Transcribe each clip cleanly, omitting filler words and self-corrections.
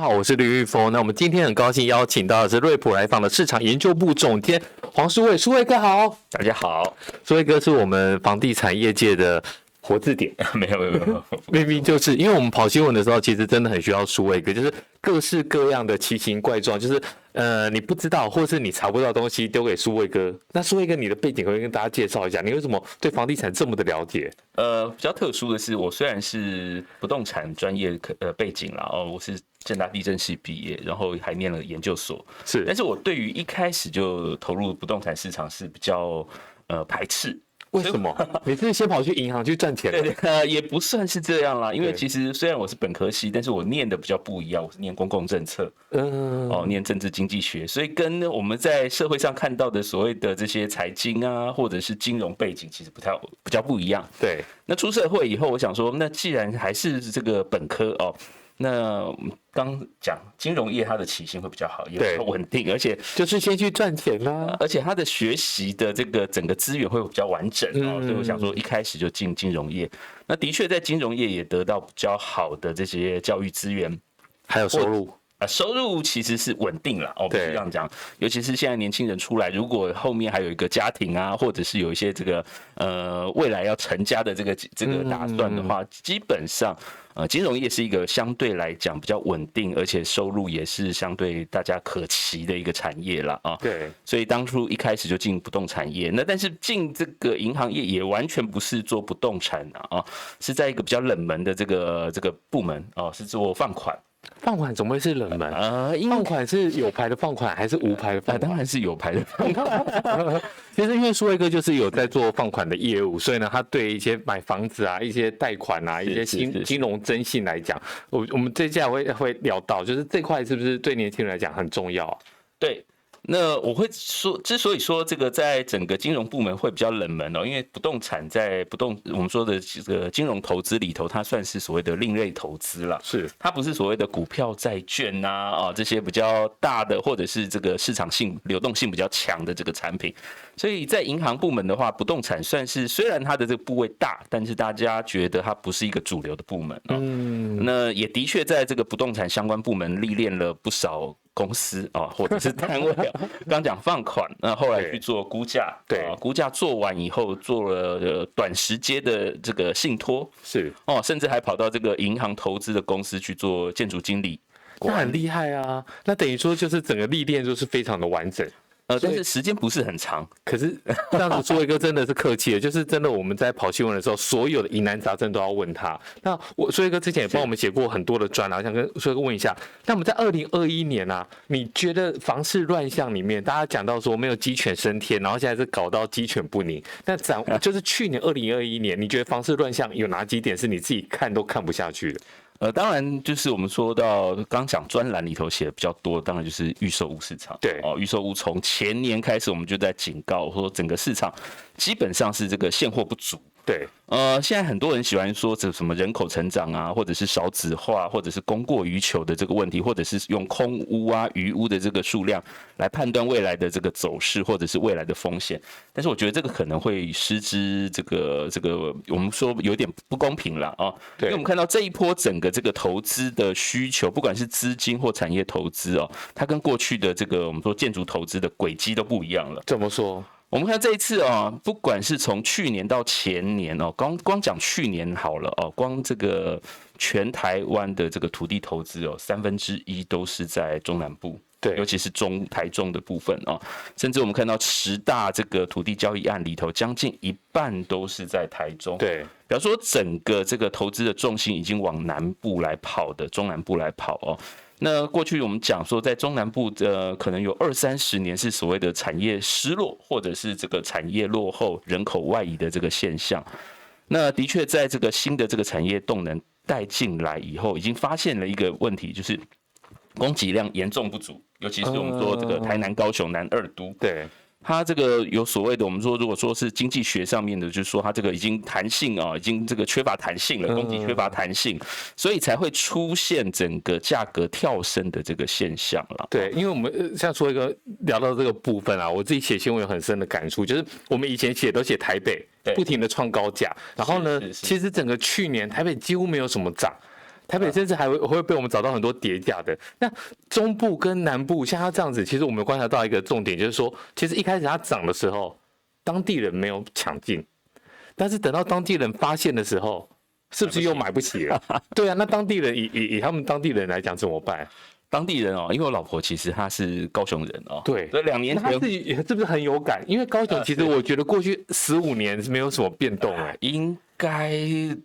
好，我是吕玉峰。那我们今天很高兴邀请到的是瑞普来访的市场研究部总监黄书卫，书卫哥好。大家好，书卫哥是我们房地产业界的活字典，没有，明明就是因为我们跑新闻的时候，其实真的很需要书卫哥，就是各式各样的奇形怪状，就是你不知道或是你查不到的东西丢给书卫哥。那书卫哥，你的背景可以跟大家介绍一下，你为什么对房地产这么的了解？比较特殊的是，我虽然是不动产专业背景啦，我是政大地政系毕业，然后还念了研究所，但是我对于一开始就投入不动产市场是比较排斥。为什么？你是先跑去银行去赚钱？对，也不算是这样啦。因为其实虽然我是本科系，但是我念的比较不一样，我是念公共政策，念政治经济学，所以跟我们在社会上看到的所谓的这些财经啊，或者是金融背景，其实比较不一样。对，那出社会以后，我想说，那既然还是这个本科那刚讲金融业它的起薪会比较好，也比较稳定，而且就是先去赚钱啦，而且它的学习的这个整个资源会比较完整所以我想说一开始就进金融业。那的确在金融业也得到比较好的这些教育资源，还有收入。收入其实是稳定了必须这样讲。尤其是现在年轻人出来，如果后面还有一个家庭啊，或者是有一些这个未来要成家的这个打算的话，基本上金融业是一个相对来讲比较稳定，而且收入也是相对大家可期的一个产业了啊。对，所以当初一开始就进不动产业，但是进这个银行业也完全不是做不动产是在一个比较冷门的这个部门是做放款。放款怎么会是冷门？放款是有牌的放款还是无牌的放款？当然是有牌的放款。其实因为书卫哥就是有在做放款的业务，所以呢，他对一些买房子啊、一些贷款啊、一些金融征信来讲，我们这下会聊到，就是这块是不是对年轻人来讲很重要？对。那我会说，之所以说这个在整个金融部门会比较冷门因为不动产在我们说的这个金融投资里头，它算是所谓的另类投资啦，是它不是所谓的股票、债券这些比较大的，或者是这个市场性流动性比较强的这个产品。所以在银行部门的话，不动产算是虽然它的这个部位大，但是大家觉得它不是一个主流的部门那也的确在这个不动产相关部门历练了不少公司或者是单位刚讲放款，那后来去做估价，估价做完以后做了短时间的这个信托，是甚至还跑到这个银行投资的公司去做建筑经理，那很厉害啊！那等于说就是整个历练就是非常的完整。但是时间不是很长。可是这样子，书卫哥真的是客气的，就是真的我们在跑新闻的时候，所有的疑难杂症都要问他。那书卫哥之前也帮我们写过很多的专栏，想跟书卫哥问一下，那我们在2021年你觉得房市乱象里面，大家讲到说没有鸡犬升天，然后现在是搞到鸡犬不宁，那就是去年2021年，你觉得房市乱象有哪几点是你自己看都看不下去的？当然就是我们说到刚讲专栏里头写的比较多，当然就是预售屋市场。对预售屋从前年开始，我们就在警告说，整个市场基本上是这个现货不足。对，现在很多人喜欢说这什么人口成长啊，或者是少子化，或者是供过于求的这个问题，或者是用空屋啊、余屋的这个数量来判断未来的这个走势，或者是未来的风险。但是我觉得这个可能会失之这个我们说有点不公平了因为我们看到这一波整个这个投资的需求，不管是资金或产业投资它跟过去的这个我们说建筑投资的轨迹都不一样了。怎么说？我们看这一次不管是从去年到前年光讲去年好了光这个全台湾的这个土地投资1/3都是在中南部，对，尤其是台中的部分甚至我们看到10大这个土地交易案里头，将近一半都是在台中，对，比方说整个这个投资的重心已经往南部来跑的，中南部来跑那过去我们讲说，在中南部可能有20-30年是所谓的产业失落，或者是这个产业落后、人口外移的这个现象。那的确在这个新的这个产业动能带进来以后，已经发现了一个问题，就是供给量严重不足，尤其是我们说这个台南、高雄南二都。对。它这个有所谓的，我们说如果说是经济学上面的，就是说它这个已经弹性已经这个缺乏弹性了，供给缺乏弹性，所以才会出现整个价格跳升的这个现象了。对，因为我们像说一个聊到这个部分我自己写新闻有很深的感触，就是我们以前都写台北不停的创高价，然后呢，其实整个去年台北几乎没有什么涨。台北甚至还会被我们找到很多叠价的。那中部跟南部像它这样子，其实我们观察到一个重点，就是说，其实一开始它涨的时候，当地人没有抢进，但是等到当地人发现的时候，是不是又买不起了？对啊，那当地人以他们当地人来讲怎么办？当地人哦，因为我老婆其实她是高雄人哦，对，所以2年前是不是很有感？因为高雄其实我觉得过去15年是没有什么变动应该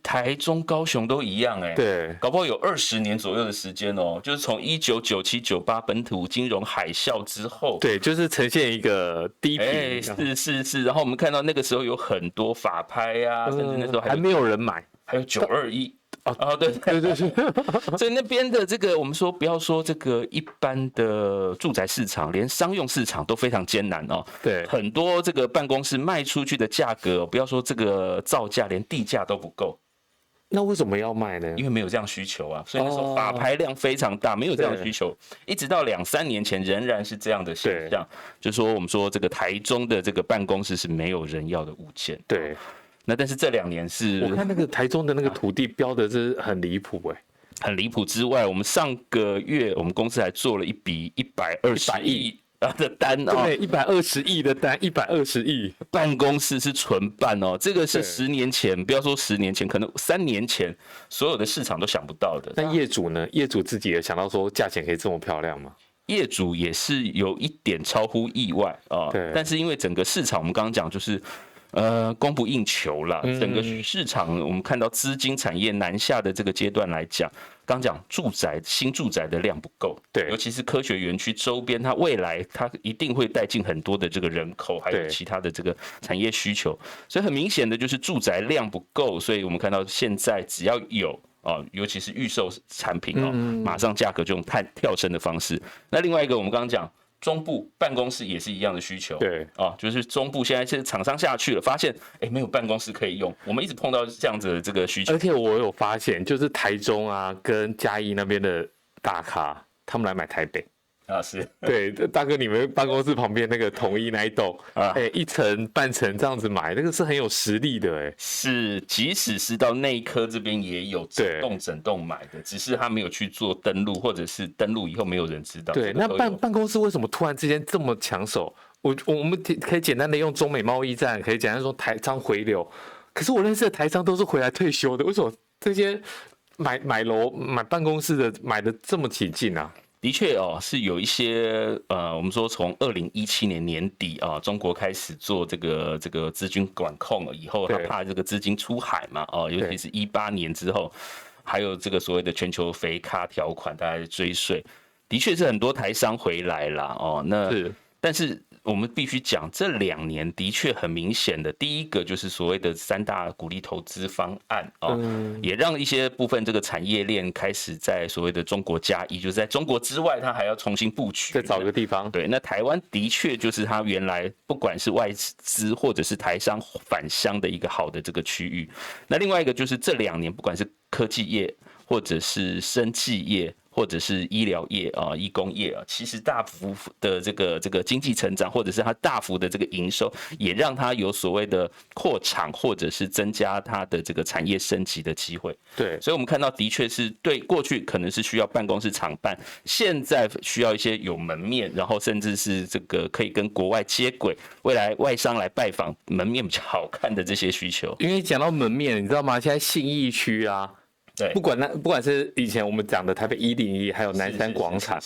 台中、高雄都一样对，搞不好有20年左右的时间哦，就是从1997、98本土金融海啸之后，对，就是呈现一个低频，是，然后我们看到那个时候有很多法拍啊，甚至那时候还没有人买，还有921。对，所以那边的这个，我们说不要说这个一般的住宅市场，连商用市场都非常艰难哦。对，很多这个办公室卖出去的价格，不要说这个造价，连地价都不够。那为什么要卖呢？因为没有这样需求啊，所以那时候法拍量非常大，没有这样的需求，一直到2-3年前仍然是这样的现象。就是说，我们说这个台中的这个办公室是没有人要的物件。对。那但是这2年是，我看那个台中的那个土地标的是很离谱很离谱之外，我们上个月我们公司还做了一笔120亿的单哦，对，120亿的单，120亿，办公室是纯办哦，这个是10年前，不要说10年前，可能3年前所有的市场都想不到的。那业主呢？业主自己也想到说价钱可以这么漂亮吗？业主也是有一点超乎意外啊，但是因为整个市场，我们刚刚讲就是供不应求啦，整个市场我们看到资金产业南下的这个阶段来讲，刚讲新住宅的量不够，对，尤其是科学园区周边，它未来它一定会带进很多的这个人口，还有其他的这个产业需求，所以很明显的就是住宅量不够，所以我们看到现在只要有尤其是预售产品马上价格就用跳升的方式。那另外一个我们刚刚讲。中部办公室也是一样的需求，对就是中部现在是厂商下去了，发现没有办公室可以用，我们一直碰到这样子的这个需求。而且我有发现，就是台中啊跟嘉义那边的大咖，他们来买台北。是对，大哥，你们办公室旁边那个统一那一栋1层半层这样子买，那个是很有实力的是，即使是到内科这边也有整栋买的，只是他没有去做登录，或者是登录以后没有人知道。对，那办公室为什么突然之间这么抢手？我们可以简单的用中美贸易战，可以简单说台商回流。可是我认识的台商都是回来退休的，为什么这些买楼买办公室的买的这么起劲啊？的确是有一些我们说从2017年年底中国开始做这个资金管控了以后，他怕这个资金出海嘛尤其是18年之后，还有这个所谓的全球肥咖条款，大家追税，的确是很多台商回来啦但是我们必须讲，这2年的确很明显的，第一个就是所谓的3大鼓励投资方案也让一些部分这个产业链开始在所谓的中国加一，就是在中国之外，它还要重新布局，再找一个地方。对，那台湾的确就是它原来不管是外资或者是台商返乡的一个好的这个区域。那另外一个就是这2年，不管是科技业或者是生技业，或者是医疗业医工业其实大幅的这个经济成长，或者是它大幅的这个营收，也让它有所谓的扩厂，或者是增加它的这个产业升级的机会。对，所以我们看到的确是对过去可能是需要办公室厂办，现在需要一些有门面，然后甚至是这个可以跟国外接轨，未来外商来拜访门面比较好看的这些需求。因为讲到门面，你知道吗？现在信义区对，不管是以前我们讲的台北101，还有南山广场，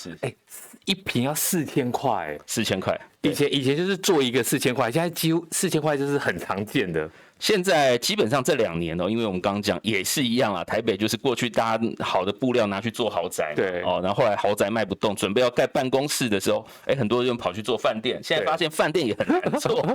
一坪要4000块，4000块。以前就是做一个4000块，现在几乎4000块就是很常见的。现在基本上这2年因为我们刚刚讲也是一样台北就是过去大家好的布料拿去做豪宅，对然后后来豪宅卖不动，准备要盖办公室的时候，很多人跑去做饭店，现在发现饭店也很难做，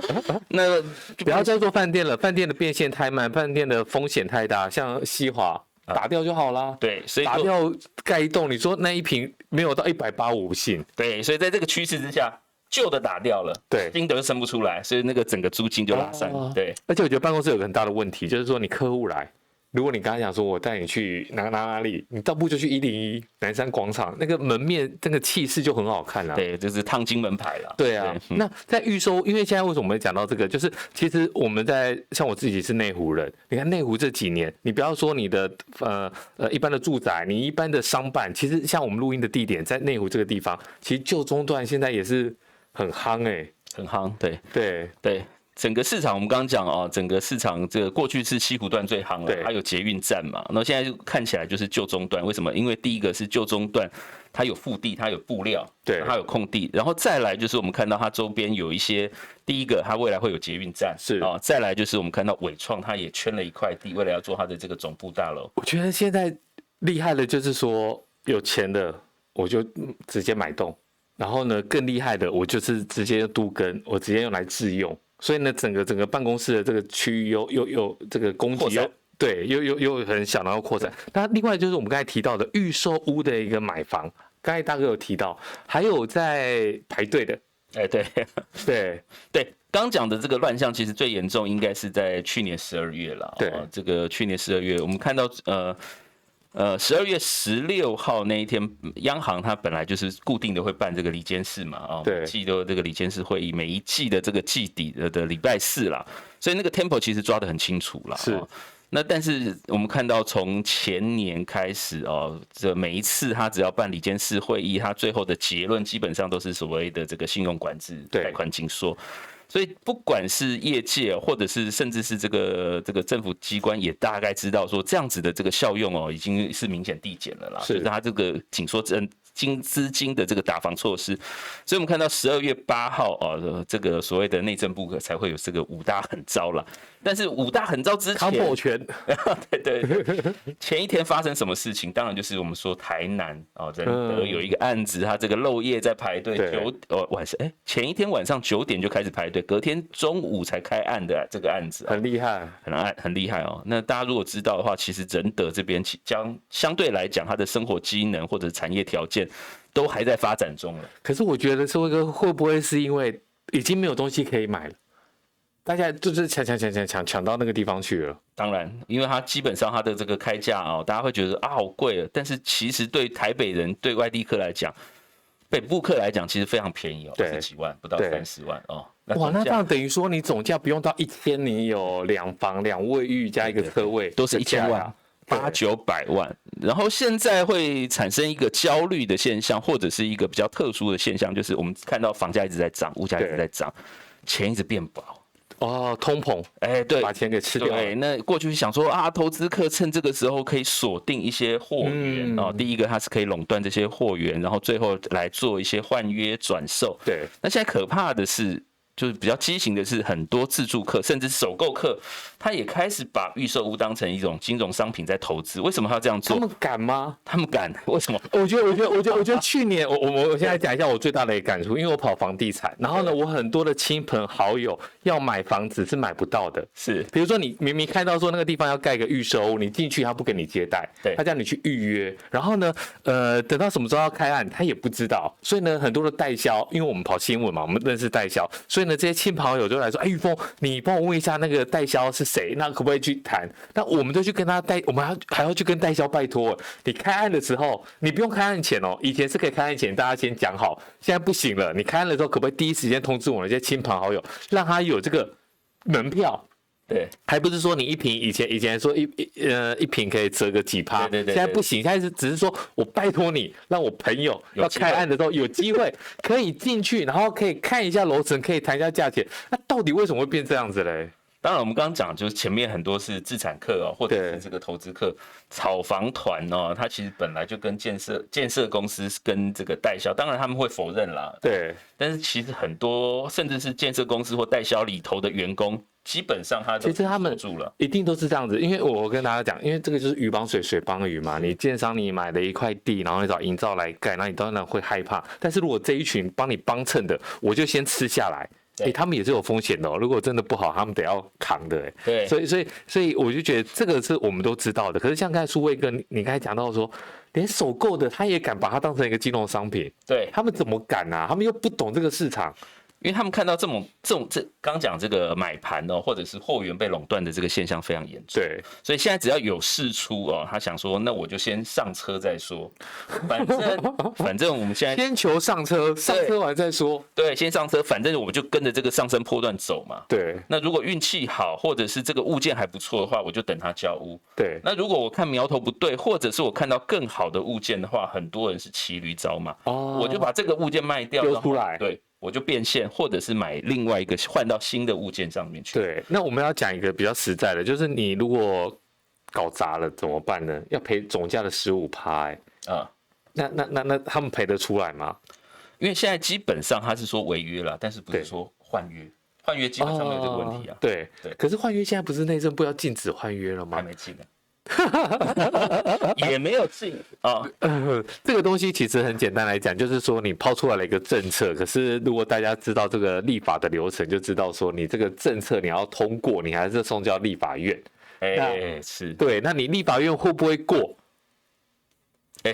那不要再做饭店了，饭店的变现太慢，饭店的风险太大，像西华。打掉就好啦。对，所以打掉盖一栋，你说那一坪没有到180，我不信。对，所以在这个趋势之下，旧的打掉了，对，新的生不出来，所以那个整个租金就拉上。对，而且我觉得办公室有个很大的问题，就是说你客户来，如果你刚才讲说我带你去哪里，你倒不如就去101南山广场，那个门面那个气势就很好看啦。对，就是烫金门牌啦。对啊，那在预售，因为现在为什么我们讲到这个，就是其实我们在像我自己是内湖人，你看内湖这几年，你不要说你的一般的住宅，你一般的商办，其实像我们录音的地点在内湖这个地方，其实旧中段现在也是很夯很夯，对对对。整个市场我们刚刚讲哦，整个市场这个过去是西湖段最夯了，它有捷运站嘛，那现在看起来就是旧中段。为什么？因为第一个是旧中段，它有腹地，它有布料，对，它有空地，然后再来就是我们看到它周边有一些，第一个它未来会有捷运站，是啊，再来就是我们看到伟创它也圈了一块地，为了要做它的这个总部大楼。我觉得现在厉害的就是说有钱的我就直接买栋，然后呢更厉害的我就是直接都更，我直接用来自用。所以呢，整个办公室的这个区域又这个供给对又很小，然后扩展。那另外就是我们刚才提到的预售屋的一个买房，刚才大哥有提到，还有在排队的。哎，对对对，刚讲的这个乱象，其实最严重应该是在去年12月了。对，这个去年12月，我们看到12月16号那一天，央行它本来就是固定的会办这个理监事嘛，每季的这个理监事会议，每一季的这个季底的礼拜四啦，所以那个 tempo 其实抓得很清楚啦。是。那但是我们看到从前年开始哦，这每一次他只要办理监事会议，他最后的结论基本上都是所谓的这个信用管制、贷款紧缩。所以不管是业界，或者是甚至是这个政府机关，也大概知道说这样子的这个效用哦，已经是明显递减了啦。所以它这个紧缩资金的这个打防措施，所以我们看到12月8号哦，这个所谓的内政部才会有这个5大狠招啦。但是5大狠招之前，康保全，对，前一天发生什么事情？当然就是我们说台南哦，仁德有一个案子，他这个漏夜在排队前一天晚上9点就开始排队，隔天中午才开案的这个案子，很厉害，很厉害哦。那大家如果知道的话，其实仁德这边相对来讲，它的生活机能或者产业条件都还在发展中了。可是我觉得社会哥会不会是因为已经没有东西可以买了？大家就是抢到那个地方去了。当然，因为它基本上它的这个开价哦，大家会觉得啊好贵了，但是其实对台北人、对外地客来讲，北部客来讲，其实非常便宜哦，20几万，不到30万哦。哇，那这样等于说你总价不用到1000，你有2房2卫浴加一个车位，都是1000万。800-900万，然后现在会产生一个焦虑的现象，或者是一个比较特殊的现象，就是我们看到房价一直在涨，物价一直在涨，钱一直变薄。哦，通膨，对，把钱给吃掉了。对，那过去想说啊，投资客趁这个时候可以锁定一些货源哦。第一个，它是可以垄断这些货源，然后最后来做一些换约转售。对，那现在可怕的是，就是比较畸形的是，很多自住客甚至首购客，他也开始把预售屋当成一种金融商品在投资。为什么他要这样做？他们敢吗？他们敢？为什么？我觉得去年我现在讲一下我最大的一个感触，因为我跑房地产，然后呢，我很多的亲朋好友要买房子是买不到的。是，比如说你明明看到说那个地方要盖一个预售屋，你进去他不给你接待，他叫你去预约，然后呢，等到什么时候要开案他也不知道，所以呢，很多的代销，因为我们跑新闻嘛，我们认识代销，所以呢，这些亲朋好友就来说，哎，玉峰，你帮我问一下那个代销是谁，那可不可以去谈？那我们就去跟他我们还要去跟代销拜托，你开案的时候，你不用开案前哦，以前是可以开案前大家先讲好，现在不行了，你开案的时候可不可以第一时间通知我们这些亲朋好友，让他有这个门票？对，还不是说你一瓶以前说一瓶可以折个几趴，对，现在不行，现在只是说我拜托你，让我朋友要开案的时候有机会可以进去，然后可以看一下楼层，可以谈一下价钱。那到底为什么会变这样子嘞？当然，我们刚刚讲就是前面很多是自产客哦，或者是这个投资客、炒房团哦，它其实本来就跟建设公司跟这个代销，当然他们会否认啦。对，但是其实很多甚至是建设公司或代销里头的员工，基本上其实他们一定都是这样子，因为我跟大家讲，因为这个就是鱼帮水，水帮鱼嘛。你建商你买了一块地，然后你找营造来盖，那你当然会害怕。但是如果这一群帮你帮衬的，我就先吃下来。他们也是有风险的哦。如果真的不好，他们得要扛的。对，所以我就觉得这个是我们都知道的。可是像刚才苏卫哥，你刚才讲到说，连首购的他也敢把它当成一个金融商品，对，他们怎么敢啊？他们又不懂这个市场。因为他们看到这刚讲这个买盘哦，或者是货源被垄断的这个现象非常严重，对，所以现在只要有释出哦，他想说，那我就先上车再说，反正我们现在先求上车，上车完再说。对，先上车，反正我们就跟着这个上升波段走嘛。对，那如果运气好，或者是这个物件还不错的话，我就等它交屋。对，那如果我看苗头不对，或者是我看到更好的物件的话，很多人是骑驴找马，我就把这个物件卖掉，丢出来，对。我就变现，或者是买另外一个换到新的物件上面去。对，那我们要讲一个比较实在的，就是你如果搞砸了怎么办呢？要赔总价的15%，那他们赔得出来吗？因为现在基本上他是说违约了，但是不是说换约，换约基本上没有这个问题啊。对，可是换约现在不是内政部要禁止换约了吗？还没进呢。也没有进啊。这个东西其实很简单来讲，就是说你抛出来了一个政策，可是如果大家知道这个立法的流程，就知道说你这个政策你要通过，你还是送交立法院。是对，那你立法院会不会过？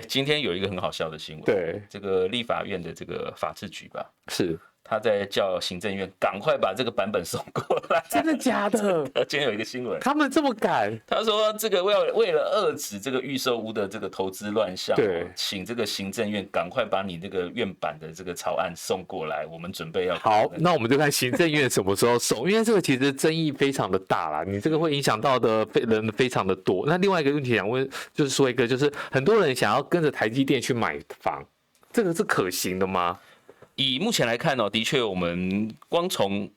今天有一个很好笑的新闻，对，这个立法院的这个法制局吧，是。他在叫行政院赶快把这个版本送过来。真的假的？今天有一个新闻，他们这么赶？他说这个为了遏止这个预售屋的这个投资乱象，对，请这个行政院赶快把你这个院版的这个草案送过来，我们准备要。好，那我们就看行政院什么时候送，因为这个其实争议非常的大啦，你这个会影响到的人非常的多。那另外一个问题想问，就是说一个，就是很多人想要跟着台积电去买房，这个是可行的吗？以目前来看呢，的确，我们光从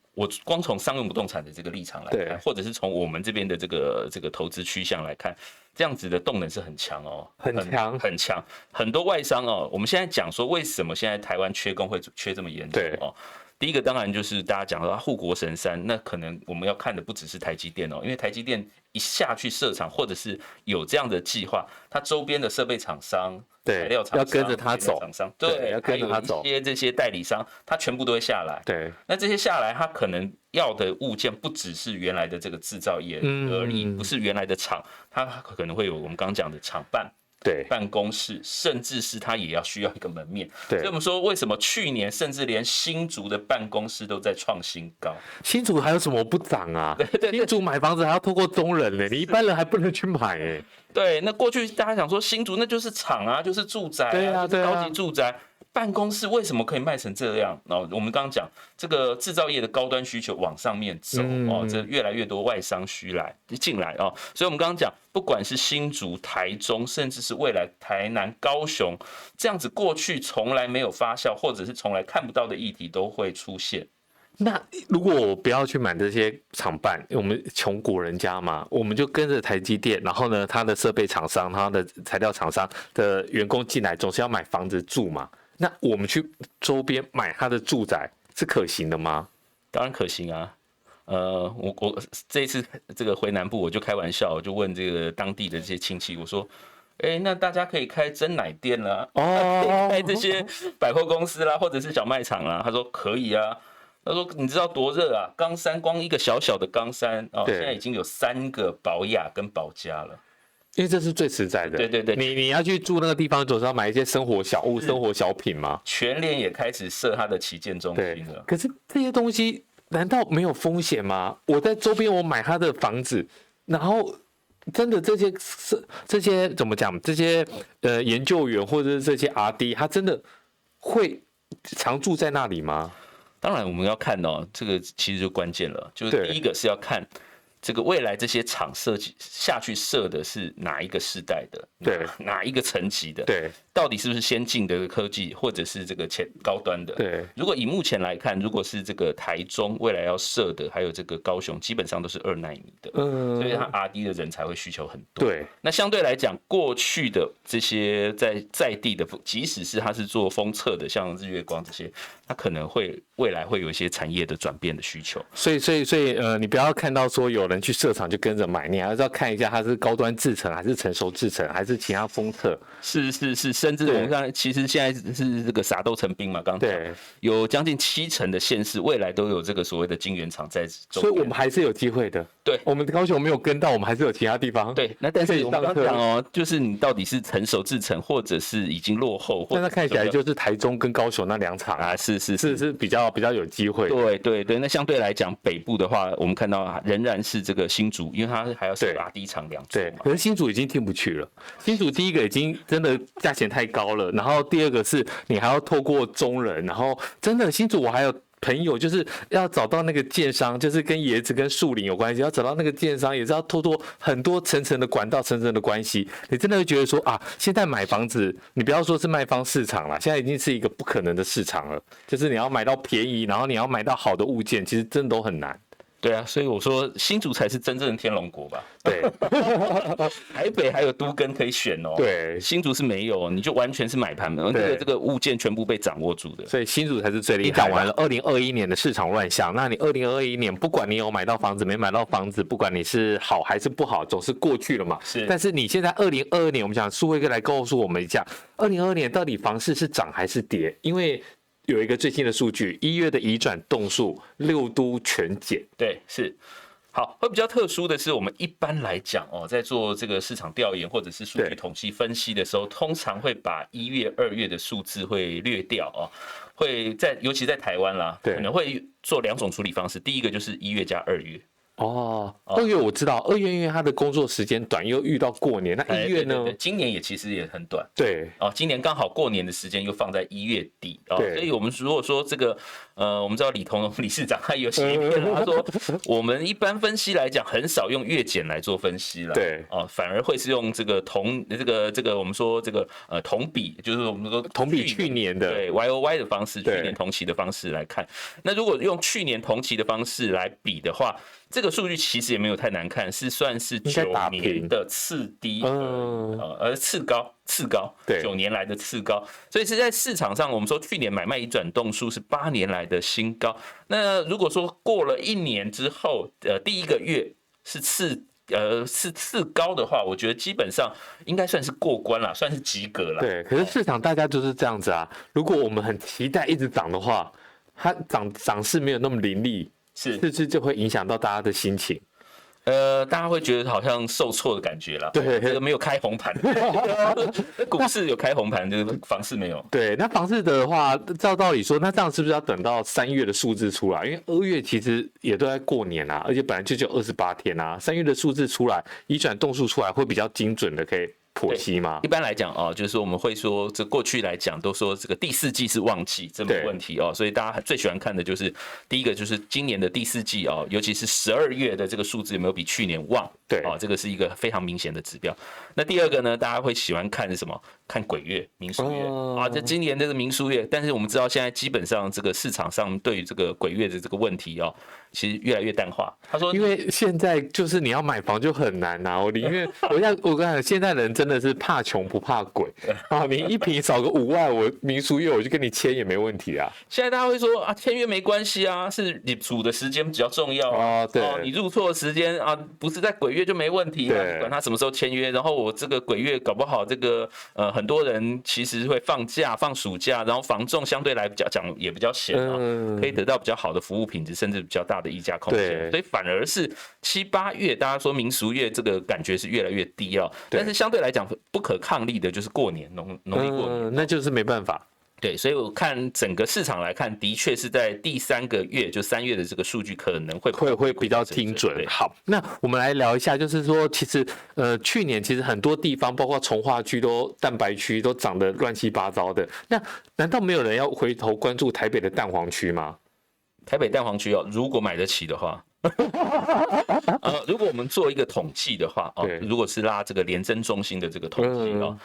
商用不动产的这个立场来看，或者是从我们这边的这个投资趋向来看，这样子的动能是很强哦，很强。很多外商哦，我们现在讲说为什么现在台湾缺工会缺这么严重哦？第一个当然就是大家讲到护国神山，那可能我们要看的不只是台积电哦，因为台积电一下去设厂，或者是有这样的计划，它周边的设备厂商、材料厂商要跟着它走，对，要跟着它走。还有一些这些代理商，它全部都会下来。对，那这些下来，它可能要的物件不只是原来的这个制造业而已，不是原来的厂，它可能会有我们刚刚讲的厂办。对，办公室，甚至是它也要需要一个门面。对，所以我们说，为什么去年甚至连新竹的办公室都在创新高？新竹还有什么不涨啊？对，新竹买房子还要透过中人呢，你一般人还不能去买哎。对，那过去大家想说新竹那就是厂啊，就是住宅啊，就是高级住宅。办公室为什么可以卖成这样？然后我们刚刚讲这个制造业的高端需求往上面走哦，这越来越多外商进来哦，所以我们刚刚讲，不管是新竹、台中，甚至是未来台南、高雄这样子，过去从来没有发酵，或者是从来看不到的议题都会出现。那如果我不要去买这些厂办，我们穷苦人家嘛，我们就跟着台积电，然后呢，他的设备厂商、他的材料厂商的员工进来，总是要买房子住嘛。那我们去周边买他的住宅是可行的吗？当然可行啊。我这一次这个回南部，我就开玩笑，我就问这个当地的这些亲戚，我说，那大家可以开珍奶店啦，可以开这些百货公司啦，或者是小卖场啦。他说可以啊。他说你知道多热啊？冈山光一个小小的冈山哦，现在已经有3个宝雅跟宝家了。因为这是最实在的。对对对，你要去住那个地方，总是要买一些生活小物、生活小品嘛。全联也开始设它的旗舰中心了。可是这些东西难道没有风险吗？我在周边我买他的房子，然后真的这些怎么讲？这些研究员或者是这些 R&D， 他真的会常住在那里吗？当然我们要看哦，这个其实就关键了，就是第一个是要看这个未来这些厂设计下去设的是哪一个世代的，对，哪一个层级的，对，到底是不是先进的科技，或者是这个高端的，对。如果以目前来看，如果是这个台中未来要设的，还有这个高雄，基本上都是2奈米的，所以它 R&D 的人才会需求很多。对，那相对来讲，过去的这些在地的，即使是它是做封测的，像日月光这些，它可能会未来会有一些产业的转变的需求。所以你不要看到说有人能去设厂就跟着买，你还是要看一下它是高端制程还是成熟制程还是其他封测。是，甚至我们看，其实现在是这个撒豆成兵嘛，刚才有将近70%的县市未来都有这个所谓的晶圆厂在周边，所以我们还是有机会的。对，我们高雄没有跟到，我们还是有其他地方。对，那但是我们刚讲哦，就是你到底是成熟制程，或者是已经落后，但是看起来就是台中跟高雄那2场啊，是比较有机会。对，那相对来讲，北部的话，我们看到仍然是这个新竹，因为它还要设第一场2组。对，可是新竹已经进不去了。新竹第一个已经真的价钱太高了，然后第二个是你还要透过中人，然后真的新竹我还有朋友就是要找到那个建商，就是跟椰子跟树林有关系，要找到那个建商也是要透过很多层层的管道、层层的关系，你真的会觉得说啊，现在买房子，你不要说是卖方市场了，现在已经是一个不可能的市场了，就是你要买到便宜，然后你要买到好的物件，其实真的都很难。对啊，所以我说新竹才是真正的天龙国吧。对，台北还有都更可以选哦。对，新竹是没有，你就完全是买盘，这个物件全部被掌握住的。所以新竹才是最厉害。你讲完了2021年的市场乱象，那你2021年不管你有买到房子没买到房子，不管你是好还是不好，总是过去了嘛。是。但是你现在2022年，我们讲树辉哥来告诉我们一下，2022年到底房市是涨还是跌？因为有一个最新的数据，1月的移转栋数6都全减。对，是。好，会比较特殊的是，我们一般来讲哦，在做这个市场调研或者是数据统计分析的时候，通常会把1月、2月的数字会略掉哦，会在尤其在台湾啦，可能会做2种处理方式。第一个就是1月加2月。哦，2月我知道，2月因为它的工作时间短，又遇到过年，那1月呢？今年其实也很短。对，哦，今年刚好过年的时间又放在1月底哦，所以我们如果说这个我们知道李同理事长他有写一篇，他说我们一般分析来讲很少用月减来做分析了，对，哦，反而会是用这个我们说这个同比，就是我们说同比去年的对 YOY 的方式，去年同期的方式来看。那如果用去年同期的方式来比的话，这个数据其实也没有太难看，算是9年的次低，次高，9年来的次高，所以是在市场上，我们说去年买卖移转栋数是8年来的新高。那如果说过了1年之后，第1个月是次高的话，我觉得基本上应该算是过关了，算是及格了。对，可是市场大家就是这样子啊。如果我们很期待一直涨的话，它涨势没有那么凌厉。是不是就会影响到大家的心情？大家会觉得好像受挫的感觉啦。对，这个没有开红盘，股市有开红盘，就是房市没有。对，那房市的话，照道理说，那这样是不是要等到3月的数字出来？因为2月其实也都在过年啊，而且本来就28天啊，3月的数字出来，移转栋数出来会比较精准的，可以剖析吗？一般来讲哦，就是我们会说，这过去来讲都说这个第4季是旺季，这没问题哦。所以大家最喜欢看的就是第一个就是今年的第4季哦，尤其是12月的这个数字有没有比去年旺？对，哦，这个是一个非常明显的指标。那第二个呢，大家会喜欢看什么？看鬼月、民俗月啊，这今年这个民俗月，但是我们知道现在基本上这个市场上对于这个鬼月的这个问题哦，其实越来越淡化。他说，因为现在就是你要买房就很难呐，我宁愿我跟你讲，现在人真的是怕穷不怕鬼啊，你一坪少个5万，我民俗月我就跟你签也没问题啊。现在大家会说啊，签约没关系啊，是你煮的时间比较重要啊，对，你入错的时间啊，不是在鬼月就没问题啊，不管他什么时候签约，然后我这个鬼月搞不好这个很多人其实会放假放暑假，然后房仲相对来讲也比较闲啊，可以得到比较好的服务品质，甚至比较大的溢价空间，所以反而是7、8月，大家说民俗月这个感觉是越来越低啊，但是相对来讲不可抗力的就是过年农历过年，那就是没办法。对，所以我看整个市场来看，的确是在第3个月，就3月的这个数据可能会比较精准。好，那我们来聊一下，就是说，其实去年其实很多地方，包括从化区都蛋白区都涨得乱七八糟的。那难道没有人要回头关注台北的蛋黄区吗？台北蛋黄区哦，如果买得起的话。如果我们做一个统计的话，如果是拉这个联征中心的这个统计哦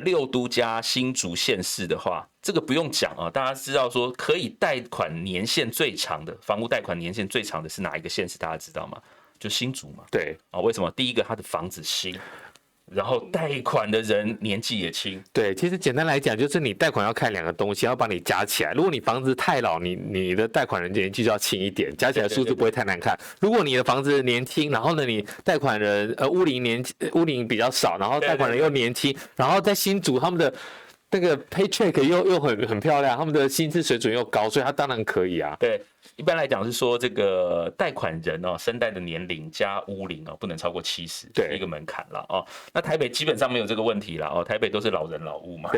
，6都加新竹县市的话，这个不用讲啊，大家知道说可以贷款年限最长的房屋贷款年限最长的是哪一个县市？大家知道吗？就新竹嘛。对啊，为什么？第一个，它的房子新。然后贷款的人年纪也轻。对，其实简单来讲，就是你贷款要看2个东西，要把你加起来。如果你房子太老，你的贷款人年纪就要轻一点，加起来数字不会太难看。如果你的房子年轻，然后呢，你贷款人屋龄比较少，然后贷款人又年轻，然后在新竹他们的那个 paycheck 又很漂亮，他们的薪资水准又高，所以他当然可以啊。对，一般来讲是说这个贷款人哦，申贷的年龄加屋龄哦，不能超过70，对，是一个门槛了哦。那台北基本上没有这个问题了哦，台北都是老人老屋嘛，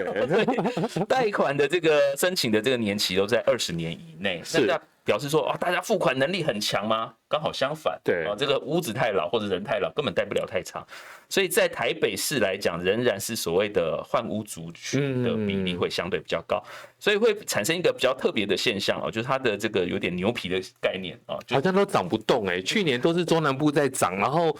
贷款的这个申请的这个年期都在20年以内，是。表示说大家付款能力很强吗？刚好相反，对这个屋子太老或者人太老，根本贷不了太长。所以在台北市来讲，仍然是所谓的换屋族群的比例会相对比较高，所以会产生一个比较特别的现象就是它的这个有点牛皮的概念好像都涨不动去年都是中南部在涨，然后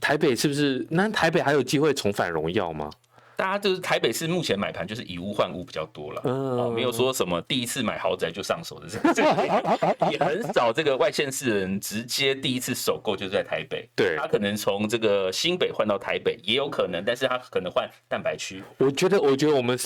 台北是不是？那台北还有机会重返荣耀吗？大家就是台北市目前买盘就是以屋换屋比较多了，没有说什么第一次买豪宅就上手的这个，也很少这个外县市的人直接第一次首购就是在台北，对，他可能从这个新北换到台北也有可能，但是他可能换蛋白区。我觉得我们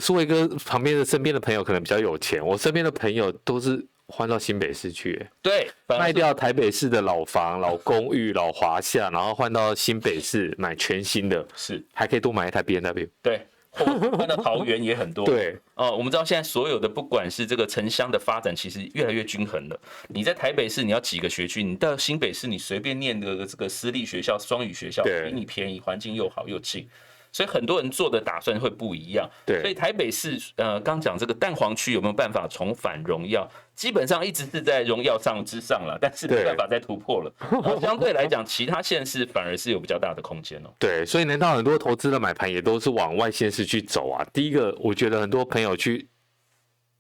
苏伟哥旁边的身边的朋友可能比较有钱，我身边的朋友都是换到新北市去，对，卖掉台北市的老房、老公寓、老华夏，然后换到新北市买全新的，是还可以多买一台 BMW。对，换到桃园也很多。对，我们知道现在所有的不管是这个城乡的发展，其实越来越均衡了。你在台北市你要几个学区，你到新北市你随便念的这个私立学校、双语学校，比你便宜，环境又好又近。所以很多人做的打算会不一样，对。所以台北市刚讲这个蛋黄区有没有办法重返荣耀？基本上一直是在荣耀之上了，但是没办法再突破了。相对来讲，其他县市反而是有比较大的空间哦。对，所以难道很多投资的买盘也都是往外县市去走啊？第一个，我觉得很多朋友去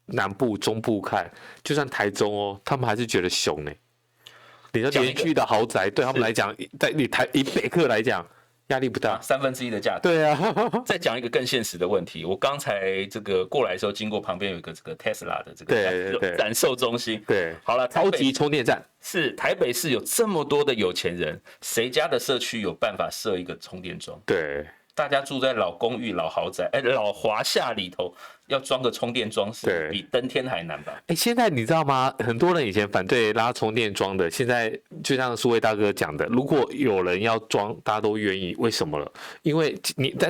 南部、中部看，就算台中他们还是觉得凶呢。你说连续的豪宅对他们来讲，在以北客来讲。压力不大，1/3的价格。对啊，再讲一个更现实的问题，我刚才这个过来的时候，经过旁边有一个这个 Tesla 的这个展售中心。对，好了，超级充电站是台北市有这么多的有钱人，谁家的社区有办法设一个充电桩？对。大家住在老公寓、老豪宅，老华夏里头要装个充电桩是比登天还难吧？现在你知道吗？很多人以前反对拉充电桩的，现在就像苏威大哥讲的，如果有人要装，大家都愿意。为什么了？因为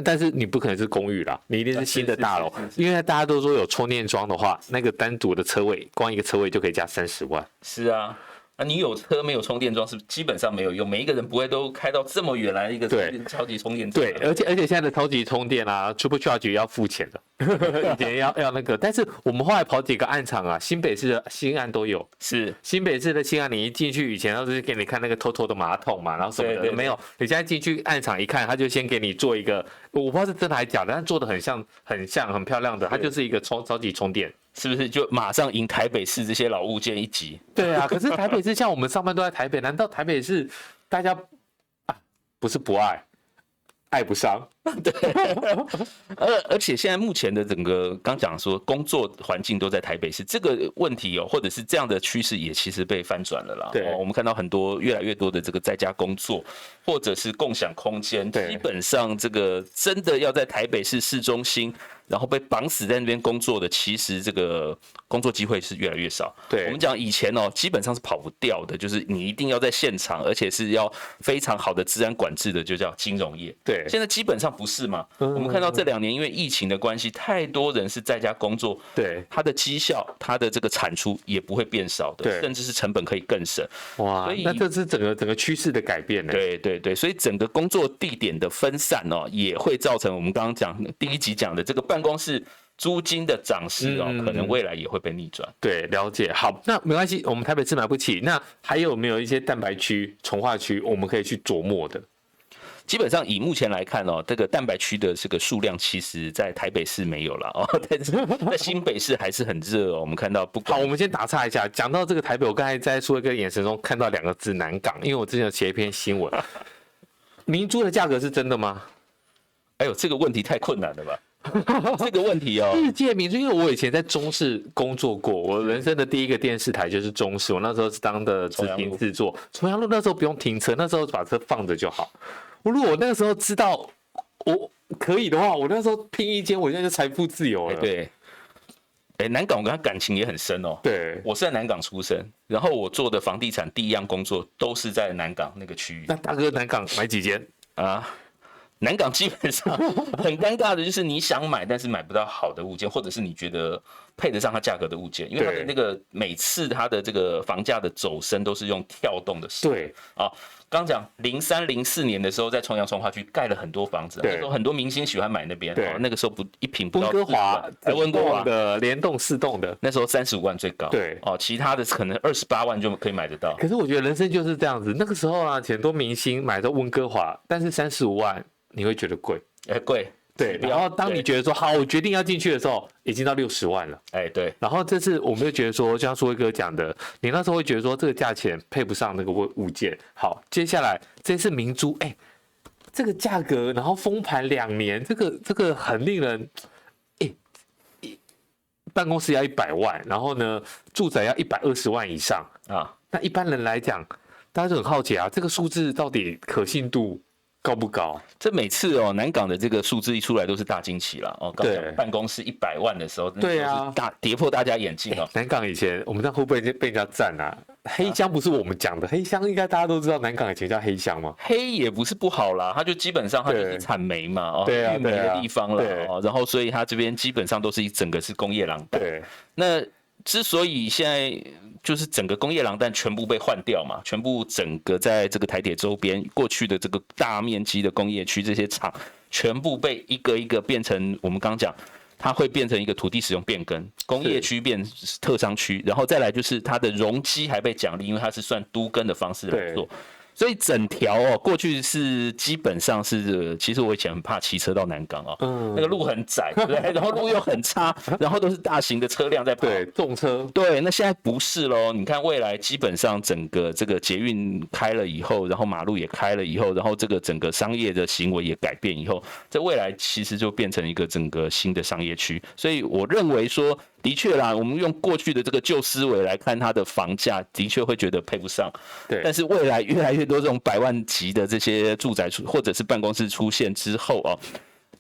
但是你不可能是公寓啦，你一定是新的大楼，因为大家都说有充电桩的话，那个单独的车位，光一个车位就可以加30万。是啊。你有车没有充电桩是基本上没有用，每一个人不会都开到这么远来一个超级充电站。对，而且现在的超级充电啊 ，Supercharge 要付钱的，以前要那个。但是我们后来跑几个暗场啊，新北市的新案都有。是新北市的新案，你一进去以前都是给你看那个偷偷的马桶嘛，然后什么的对没有。你现在进去暗场一看，他就先给你做一个，我不知道是真的还是假的，但做的很像很漂亮的，它就是一个超级充电。是不是就马上赢台北市这些老物件一级？对啊，可是台北市像我们上班都在台北，难道台北市大家不是不爱不上？对，而且现在目前的整个刚讲说工作环境都在台北市，这个问题或者是这样的趋势也其实被翻转了啦。对，我们看到越来越多的这个在家工作，或者是共享空间，基本上这个真的要在台北市市中心，然后被绑死在那边工作的，其实这个工作机会是越来越少。对，我们讲以前基本上是跑不掉的，就是你一定要在现场，而且是要非常好的治安管制的，就叫金融业。对，现在基本上不是嘛？我们看到这2年因为疫情的关系，太多人是在家工作，对，他的绩效、他的这个产出也不会变少的，甚至是成本可以更省。哇，那这是整个趋势的改变呢？对，所以整个工作地点的分散也会造成我们刚刚讲第一集讲的这个办公室租金的涨势可能未来也会被逆转。对，了解。好，那没关系，我们台北市买不起，那还有没有一些蛋白区、重划区我们可以去琢磨的？基本上以目前来看这个蛋白区的这个数量，其实在台北市没有了但是在新北市还是很热我们看到好，我们先打岔一下，讲到这个台北，我刚才在说一个眼神中看到2个字南港，因为我之前有写一篇新闻，明珠的价格是真的吗？哎呦，这个问题太困难了吧？这个问题世界明珠，因为我以前在中视工作过，我人生的第一个电视台就是中视，我那时候是当的执行制作，重阳路那时候不用停车，那时候把车放着就好。如果我那个时候知道我可以的话，我那时候拼一间，我现在就财富自由了。对。南港我跟他感情也很深哦。对，我是在南港出生，然后我做的房地产第一样工作都是在南港那个区域。那大哥南港买几间啊？南港基本上很尴尬的就是你想买，但是买不到好的物件，或者是你觉得配得上它价格的物件，因为它的那个每次它的这个房价的走升都是用跳动的式。对啊，刚讲03、04年的时候，在重阳从化区盖了很多房子，那时候很多明星喜欢买那边。那个时候一坪不到温哥华，温哥华的联动4栋的，那时候35万最高。对哦，其他的可能28万就可以买得到。可是我觉得人生就是这样子，那个时候啊，很多明星买到温哥华，但是35万你会觉得贵。贵，对，然后当你觉得说好，我决定要进去的时候，已经到60万了。对。然后这次我们就觉得说，就像苏威哥讲的，你那时候会觉得说这个价钱配不上那个物件。好，接下来这次明珠，这个价格，然后封盘2年，这个很令人，办公室要100万，然后呢，住宅要120万以上啊。那一般人来讲，大家就很好奇啊，这个数字到底可信度高不高？这每次南港的这个数字一出来都是大惊奇了哦。刚讲办公室100万的时候，对啊，跌破大家眼镜哦。南港以前我们这样会不会被人家赞啊？黑箱不是我们讲的，黑箱应该大家都知道，南港以前叫黑箱嘛。黑也不是不好啦，它就基本上它就是产煤嘛，玉煤的地方了，然后所以它这边基本上都是一整个是工业廊带。对，那之所以现在就是整个工业廊带全部被换掉嘛，全部整个在这个台铁周边过去的这个大面积的工业区，这些厂全部被一个一个变成我们刚讲，它会变成一个土地使用变更，工业区变特商区，然后再来就是它的容积还被奖励，因为它是算都更的方式来做。所以整条过去是基本上是，其实我以前很怕骑车到南港那个路很窄，对不对？然后路又很差，然后都是大型的车辆在跑，对，重车。对，那现在不是咯，你看未来基本上整个这个捷运开了以后，然后马路也开了以后，然后这个整个商业的行为也改变以后，在未来其实就变成一个整个新的商业区。所以我认为说，的确啦，我们用过去的这个旧思维来看它的房价，的确会觉得配不上。对，但是未来越来越多这种100万级的这些住宅或者是办公室出现之后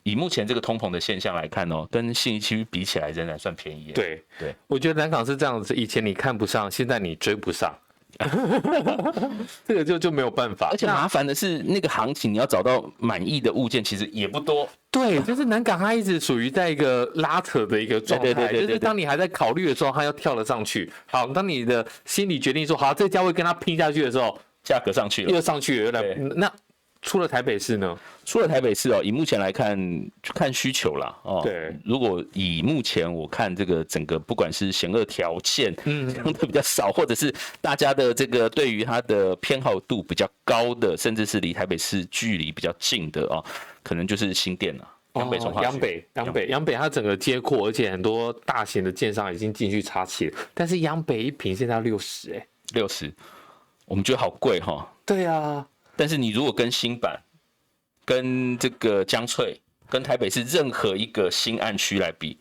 以目前这个通膨的现象来看跟信义区比起来仍然算便宜。对，我觉得南港是这样子，以前你看不上，现在你追不上。这个就没有办法，而且麻烦的是那个行情，你要找到满意的物件，其实也不多。对，就是南港它一直属于在一个拉扯的一个状态，就是当你还在考虑的时候，它要跳了上去。好，当你的心理决定说好，这个价位跟它拼下去的时候，价格上去了，又上去了。那出了台北市呢？出了台北市以目前来看，看需求啦对，如果以目前我看这个整个不管是险恶条件相对比较少，或者是大家的这个对于它的偏好度比较高的，甚至是离台北市距离比较近的可能就是新店了。央北从化区，央北它整个街廓，而且很多大型的建商已经进去插旗了，但是央北一坪现在要60，60，我们觉得好贵对啊。但是你如果跟新板、跟这个江翠、跟台北市任何一个新案区来比，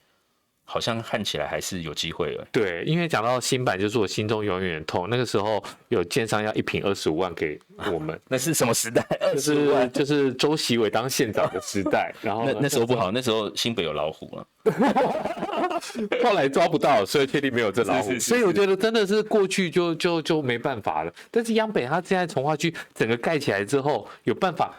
好像看起来还是有机会了。对，因为讲到新板，就是我心中永远痛。那个时候有建商要1坪25万给我们，那是什么时代？25万就是周习伟当县长的时代。然后那时候不好，那时候新北有老虎了。后来抓不到，所以确定没有这老虎。所以我觉得真的是过去就没办法了。但是央北它现在从化区整个盖起来之后，有办法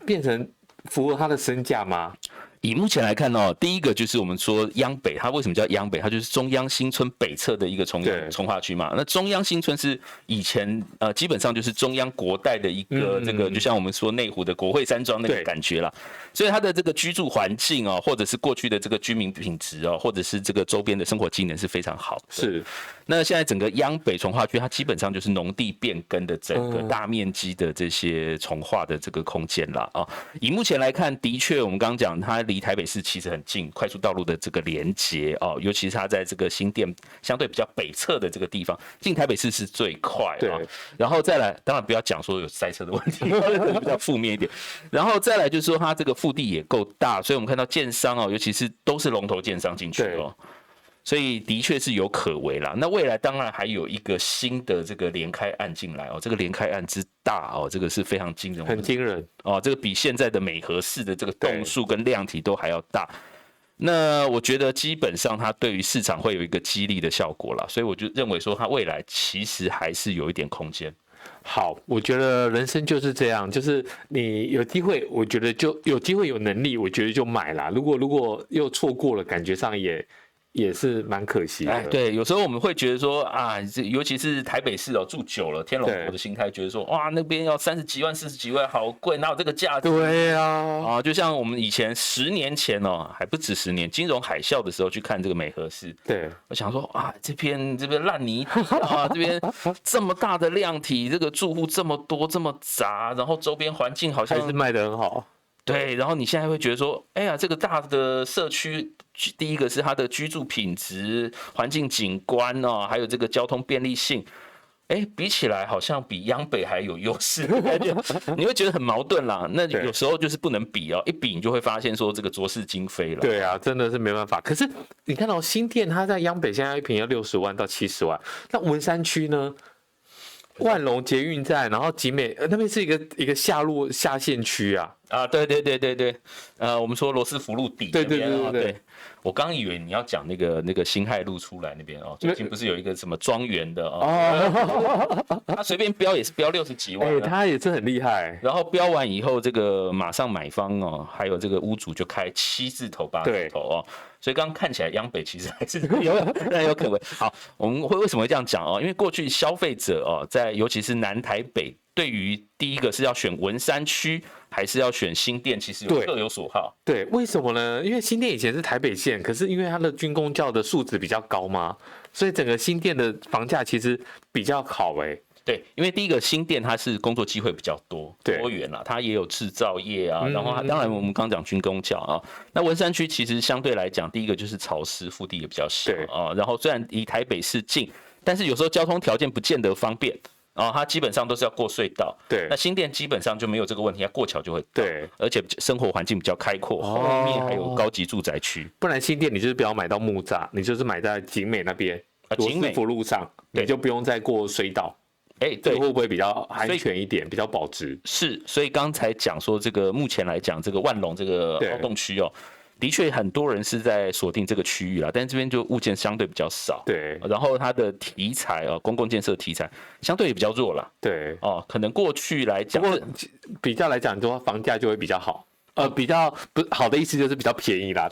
变成符合它的身价吗？以目前来看第一个就是我们说央北，它为什么叫央北？它就是中央新村北侧的一个从化区嘛。那中央新村是以前基本上就是中央国代的一个这个，就像我们说内湖的国会山庄那个感觉啦。所以它的这个居住环境或者是过去的这个居民品质或者是这个周边的生活机能是非常好的。是。那现在整个央北从化区，它基本上就是农地变更的整个大面积的这些从化的这个空间啦以目前来看，的确我们刚刚讲它离台北市其实很近，快速道路的这个连接尤其是它在这个新店相对比较北侧的这个地方，进台北市是最快然后再来，当然不要讲说有塞车的问题，比较负面一点。然后再来就是说它这个腹地也够大，所以我们看到建商尤其是都是龙头建商进去所以的确是有可为啦。那未来当然还有一个新的这个连开案进来哦，这个连开案之大哦，这个是非常惊人，很惊人哦，这个比现在的美和式的这个栋数跟量体都还要大。那我觉得基本上它对于市场会有一个激励的效果啦，所以我就认为说它未来其实还是有一点空间。好，我觉得人生就是这样，就是你有机会，我觉得就有机会有能力，我觉得就买啦。如果又错过了，感觉上也是蛮可惜的。对，有时候我们会觉得说啊，尤其是台北市哦，住久了，天龙国的心态觉得说，哇，那边要30几万、40几万，好贵，哪有这个价值？对啊，就像我们以前10年前哦，还不止10年，金融海啸的时候去看这个美和市，对，我想说啊，这边烂泥地啊，这边这么大的量体，这个住户这么多这么杂，然后周边环境好像还是卖得很好。对，然后你现在会觉得说，哎呀，这个大的社区，第一个是它的居住品质、环境景观哦，还有这个交通便利性，哎，比起来好像比央北还有优势，你会觉得很矛盾啦。那有时候就是不能比哦，一比你就会发现说这个浊世今非了。对啊，真的是没办法。可是你看到新店，它在央北现在一坪要60万到70万，那文山区呢？万隆捷运站，然后集美那边是一个下线区啊。对，我们说罗斯福路底那边对，我刚以为你要讲那个辛亥路出来那边哦，最近不是有一个什么庄园的哦，他随便标也是标60几万，他也是很厉害。然后标完以后，这个马上买方哦，还有这个屋主就开7字头8字头哦，所以刚刚看起来央北其实还是有可为。好，我们为什么会这样讲哦？因为过去消费者哦，在尤其是南台北，对于第一个是要选文山区还是要选新店，其实各有所好。对，为什么呢？因为新店以前是台北县，可是因为它的军公教的素质比较高嘛，所以整个新店的房价其实比较好对，因为第一个新店它是工作机会比较多元啦，它也有制造业啊，然后它当然我们刚讲军公教啊，那文山区其实相对来讲，第一个就是潮湿，腹地也比较小啊，然后虽然离台北市近，但是有时候交通条件不见得方便。它基本上都是要过隧道，对。那新店基本上就没有这个问题，它过桥就会到，对，而且生活环境比较开阔，后面还有高级住宅区。不然新店你就是不要买到木栅，你就是买在景美那边，罗斯福路上，你就不用再过隧道。对，会不会比较安全一点，比较保值？是，所以刚才讲说这个目前来讲，这个万隆这个凹洞区哦。的确，很多人是在锁定这个区域啦，但是这边就物件相对比较少，对。然后它的题材公共建设题材相对也比较弱啦，对。可能过去来讲，不过比较来讲的话，房价就会比较好。比较不好的意思就是比较便宜啦，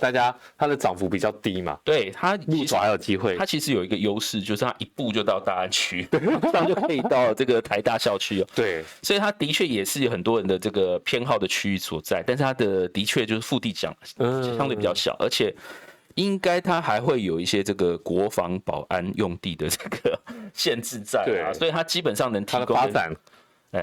它的涨幅比较低嘛。对，它入手还有机会。它其实有一个优势，就是它一步就到大安区，这样就可以到这个台大校区哦。对，所以它的确也是有很多人的这个偏好的区域所在，但是它的确就是腹地相对比较小，而且应该它还会有一些这个国防保安用地的这个限制在啊，所以它基本上能提供它的发展，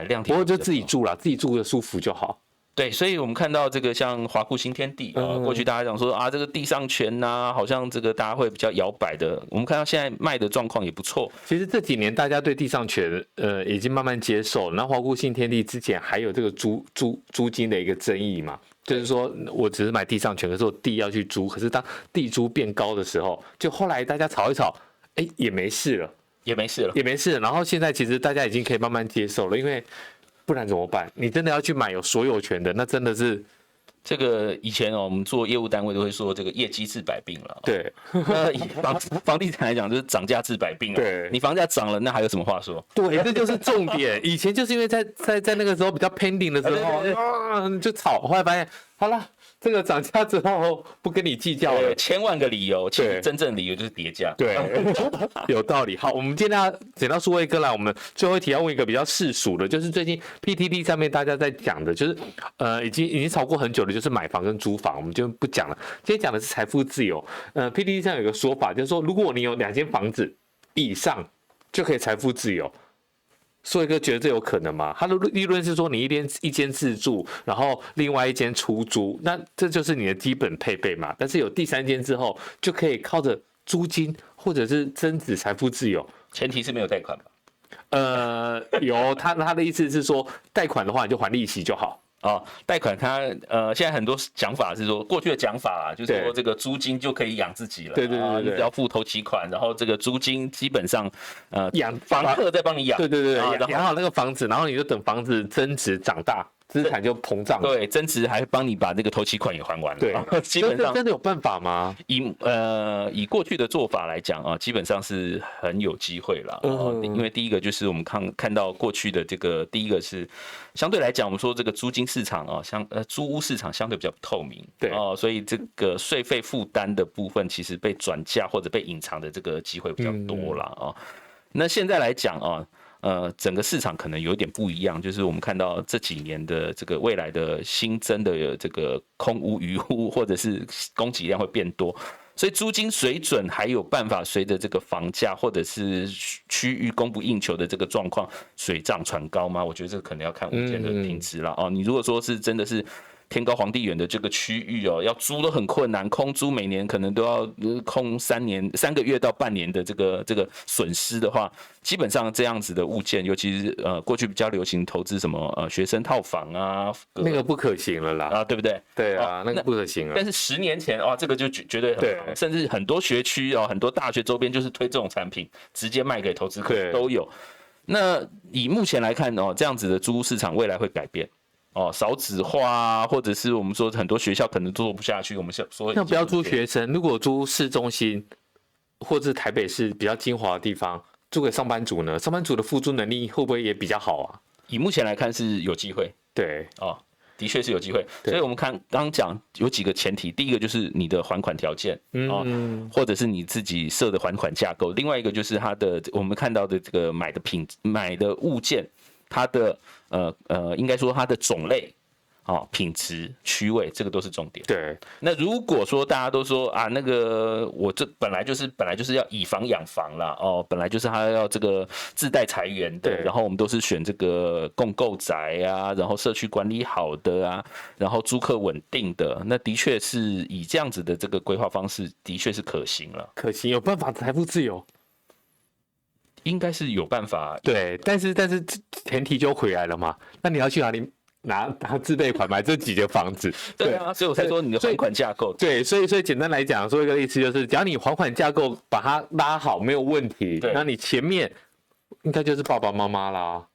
量体。不过就自己住啦，自己住的舒服就好。对，所以我们看到这个像华库新天地过去大家讲说这个地上权呐，好像这个大家会比较摇摆的。我们看到现在卖的状况也不错。其实这几年大家对地上权已经慢慢接受了。那华库新天地之前还有这个租金的一个争议嘛，就是说我只是买地上权，可是我地要去租，可是当地租变高的时候，就后来大家吵一吵，也没事了。然后现在其实大家已经可以慢慢接受了，因为不然怎么办？你真的要去买有所有权的，那真的是这个以前我们做业务单位都会说这个业绩治百病了。对，那以房地产来讲，就是涨价治百病了。对，你房价涨了，那还有什么话说？对，这就是重点。以前就是因为在那个时候比较 pending 的时候就吵，后来发现好了。这个涨价之后不跟你计较了，千万个理由，其实真正理由就是跌价。对，有道理。好，我们今天要捡到数位哥来，我们最后一题要问一个比较世俗的，就是最近 PTT 上面大家在讲的，就是已经炒过很久的，就是买房跟租房，我们就不讲了。今天讲的是财富自由。PTT 上有个说法，就是说如果你有2间房子以上，就可以财富自由。所以哥觉得这有可能吗？他的立论是说，你一间自住，然后另外1间出租，那这就是你的基本配备嘛。但是有第3间之后，就可以靠着租金或者是增值财富自由。前提是没有贷款吧？有他的意思是说，贷款的话你就还利息就好。贷款它现在很多讲法是说，过去的讲法就是说这个租金就可以养自己了，对，你只要付头期款，然后这个租金基本上养房客在帮你养，对，养好那个房子，然后你就等房子增值长大，资产就膨胀，对，增值还帮你把那个头期款也还完了，对，基本上真的有办法吗？以过去的做法来讲基本上是很有机会啦。因为第一个就是我们看到过去的这个，第一个是相对来讲，我们说这个租金市场租屋市场相对比较不透明，对所以这个税费负担的部分其实被转嫁或者被隐藏的这个机会比较多啦。那现在来讲整个市场可能有一点不一样，就是我们看到这几年的这个未来的新增的这个空屋、余屋，或者是供给量会变多，所以租金水准还有办法随着这个房价或者是区域供不应求的这个状况水涨船高吗？我觉得这个可能要看物件的品质了你如果说是真的是天高皇帝远的这个区域要租都很困难，空租每年可能都要空3个月到半年的这个损失的话，基本上这样子的物件，尤其是过去比较流行投资什么学生套房那个不可行了啦对不对？对啊，那个不可行了。但是10年前这个就绝对很好，甚至很多学区很多大学周边就是推这种产品，直接卖给投资客都有。那以目前来看这样子的租屋市场未来会改变。少子化或者是我们说很多学校可能做不下去，我们说那不要租学生，如果租市中心或者台北市比较精华的地方，租给上班族呢？上班族的付租能力会不会也比较好啊？以目前来看是有机会，对的确是有机会。所以我们刚刚讲有几个前提，第一个就是你的还款条件或者是你自己设的还款架构，另外一个就是它的我们看到的这个买的物件。它的应该说它的种类品质、区位，这个都是重点。对。那如果说大家都说那个我这本来就是要以房养房啦，本来就是他要这个自带财源的，然后我们都是选这个共构宅然后社区管理好的然后租客稳定的，那的确是以这样子的这个规划方式，的确是可行了。可行，有办法财富自由。应该是有办法，对，但是前提就回来了嘛。那你要去哪里拿自备款买这几间房子？对啊，所以我才说你的还款架构。对，所以简单来讲，说一个意思就是，只要你还款架构把它拉好，没有问题，那你前面应该就是爸爸妈妈啦，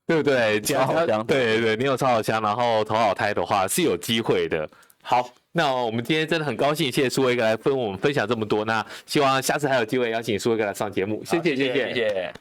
对不对？超好香，对，你有超好香，然后投好胎的话是有机会的。好，那我们今天真的很高兴，谢谢苏威哥来我们分享这么多。那希望下次还有机会邀请苏威哥来上节目，谢谢。